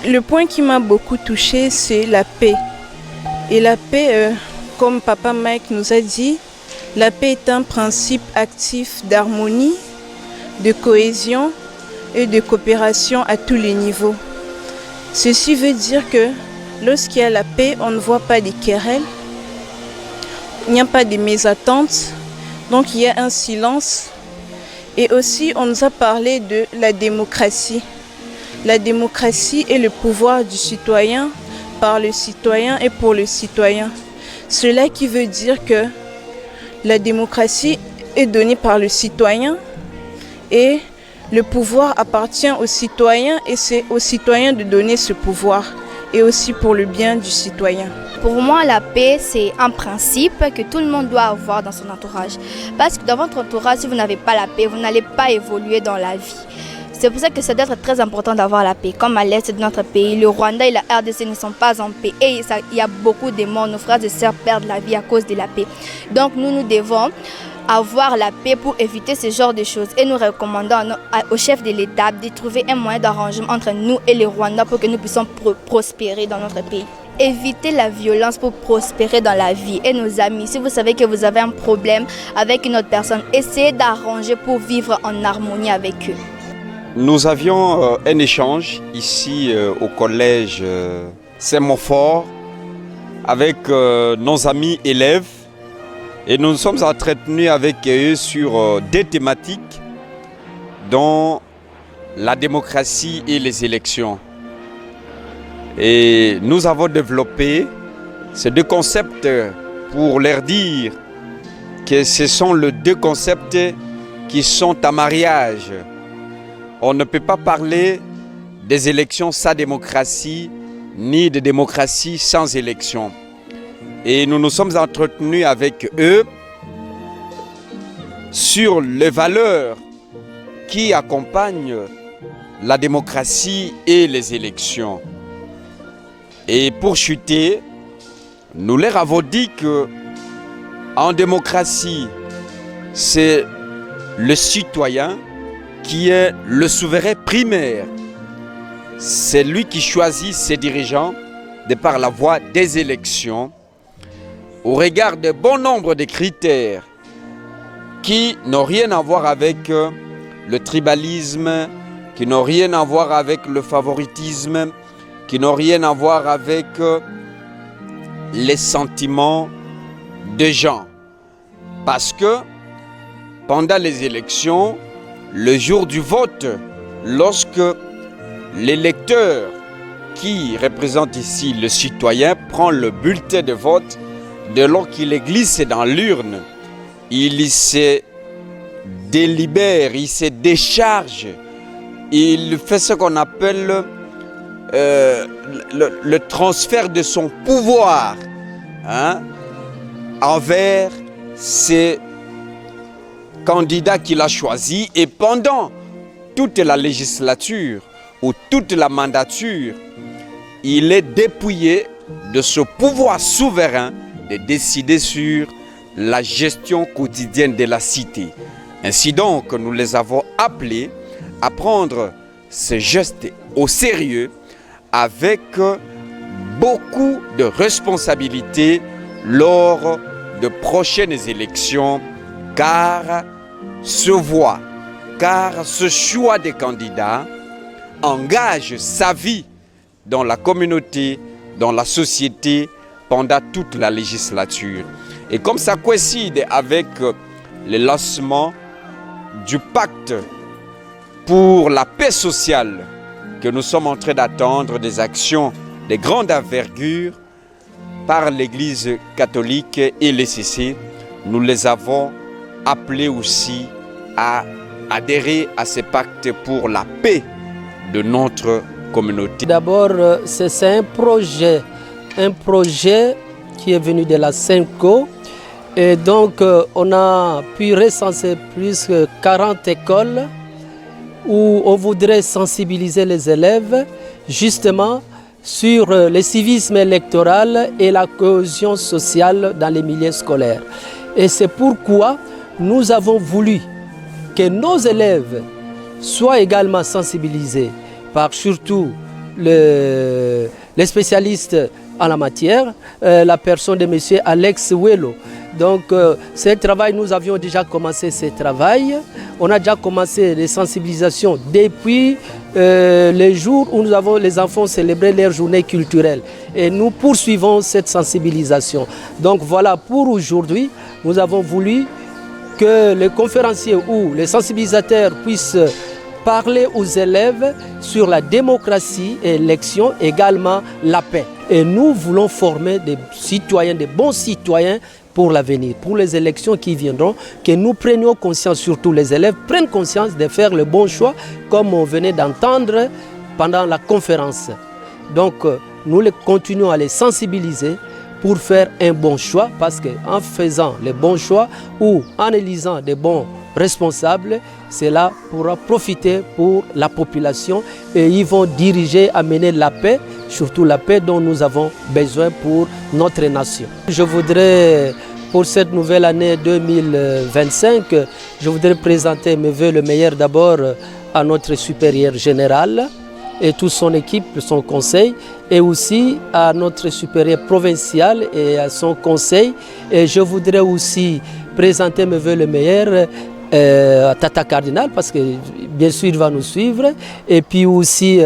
Le point qui m'a beaucoup touchée, c'est la paix. Et la paix, comme Papa Mike nous a dit, la paix est un principe actif d'harmonie, de cohésion et de coopération à tous les niveaux. Ceci veut dire que lorsqu'il y a la paix, on ne voit pas des querelles, il n'y a pas de mésattentes, donc il y a un silence. Et aussi, on nous a parlé de la démocratie. La démocratie est le pouvoir du citoyen, par le citoyen et pour le citoyen. Cela qui veut dire que la démocratie est donnée par le citoyen et le pouvoir appartient aux citoyens et c'est aux citoyens de donner ce pouvoir et aussi pour le bien du citoyen. Pour moi, la paix, c'est un principe que tout le monde doit avoir dans son entourage. Parce que dans votre entourage, si vous n'avez pas la paix, vous n'allez pas évoluer dans la vie. C'est pour ça que ça doit être très important d'avoir la paix. Comme à l'est de notre pays, le Rwanda et la RDC ne sont pas en paix. Et il y a beaucoup de morts, nos frères et sœurs perdent la vie à cause de la paix. Donc nous devons avoir la paix pour éviter ce genre de choses. Et nous recommandons au chef de l'État de trouver un moyen d'arrangement entre nous et les Rwandais pour que nous puissions prospérer dans notre pays. Évitez la violence pour prospérer dans la vie. Et nos amis, si vous savez que vous avez un problème avec une autre personne, essayez d'arranger pour vivre en harmonie avec eux. Nous avions un échange ici au collège Saint-Montfort avec nos amis élèves et nous nous sommes entretenus avec eux sur des thématiques dont la démocratie et les élections. Et nous avons développé ces deux concepts pour leur dire que ce sont les deux concepts qui sont à mariage. On ne peut pas parler des élections sans démocratie, ni de démocratie sans élection. Et nous nous sommes entretenus avec eux sur les valeurs qui accompagnent la démocratie et les élections. Et pour chuter, nous leur avons dit que en démocratie, c'est le citoyen qui est le souverain primaire. C'est lui qui choisit ses dirigeants de par la voie des élections au regard de bon nombre de critères qui n'ont rien à voir avec le tribalisme, qui n'ont rien à voir avec le favoritisme, qui n'ont rien à voir avec les sentiments des gens. Parce que pendant les élections, le jour du vote, lorsque l'électeur qui représente ici le citoyen prend le bulletin de vote, dès lors qu'il le glisse dans l'urne, il se délibère, il se décharge, il fait ce qu'on appelle le transfert de son pouvoir envers ses candidats qu'il a choisis. Et pendant toute la législature ou toute la mandature, il est dépouillé de ce pouvoir souverain de décider sur la gestion quotidienne de la cité. Ainsi donc, nous les avons appelés à prendre ce geste au sérieux avec beaucoup de responsabilités lors de prochaines élections, car ce choix des candidats engage sa vie dans la communauté, dans la société, pendant toute la législature. Et comme ça coïncide avec le lancement du pacte pour la paix sociale, que nous sommes en train d'attendre des actions de grande envergure par l'Église catholique et l'ECC, nous les avons appelés aussi à adhérer à ce pacte pour la paix de notre communauté. D'abord, c'est un projet qui est venu de la Synco. Et donc, on a pu recenser plus de 40 écoles où on voudrait sensibiliser les élèves justement sur le civisme électoral et la cohésion sociale dans les milieux scolaires. Et c'est pourquoi nous avons voulu que nos élèves soient également sensibilisés par surtout les spécialistes en la matière, la personne de M. Alex Wello. Donc ce travail, nous avions déjà commencé ce travail. On a déjà commencé les sensibilisations depuis les jours où les enfants célébraient leur journée culturelle. Et nous poursuivons cette sensibilisation. Donc voilà, pour aujourd'hui, nous avons voulu que les conférenciers ou les sensibilisateurs puissent parler aux élèves sur la démocratie et l'élection, également la paix. Et nous voulons former des citoyens, des bons citoyens pour l'avenir, pour les élections qui viendront, que nous prenions conscience, surtout les élèves prennent conscience de faire le bon choix, comme on venait d'entendre pendant la conférence. Donc nous continuons à les sensibiliser pour faire un bon choix, parce qu'en faisant les bons choix ou en élisant des bons responsables, cela pourra profiter pour la population et ils vont diriger, amener la paix, surtout la paix dont nous avons besoin pour notre nation. Je voudrais, pour cette nouvelle année 2025, je voudrais présenter mes vœux le meilleur d'abord à notre supérieur général et toute son équipe, son conseil, et aussi à notre supérieur provincial et à son conseil. Et je voudrais aussi présenter mes vœux le meilleur à Tata Cardinal, parce que bien sûr il va nous suivre, et puis aussi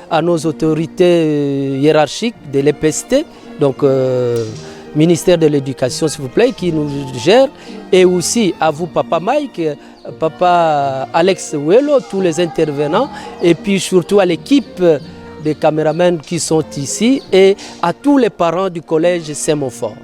à nos autorités hiérarchiques de l'EPST, donc ministère de l'Éducation s'il vous plaît, qui nous gère, et aussi à vous Papa Mike, Papa Alex Wello, tous les intervenants, et puis surtout à l'équipe des caméramans qui sont ici, et à tous les parents du collège Saint-Montfort.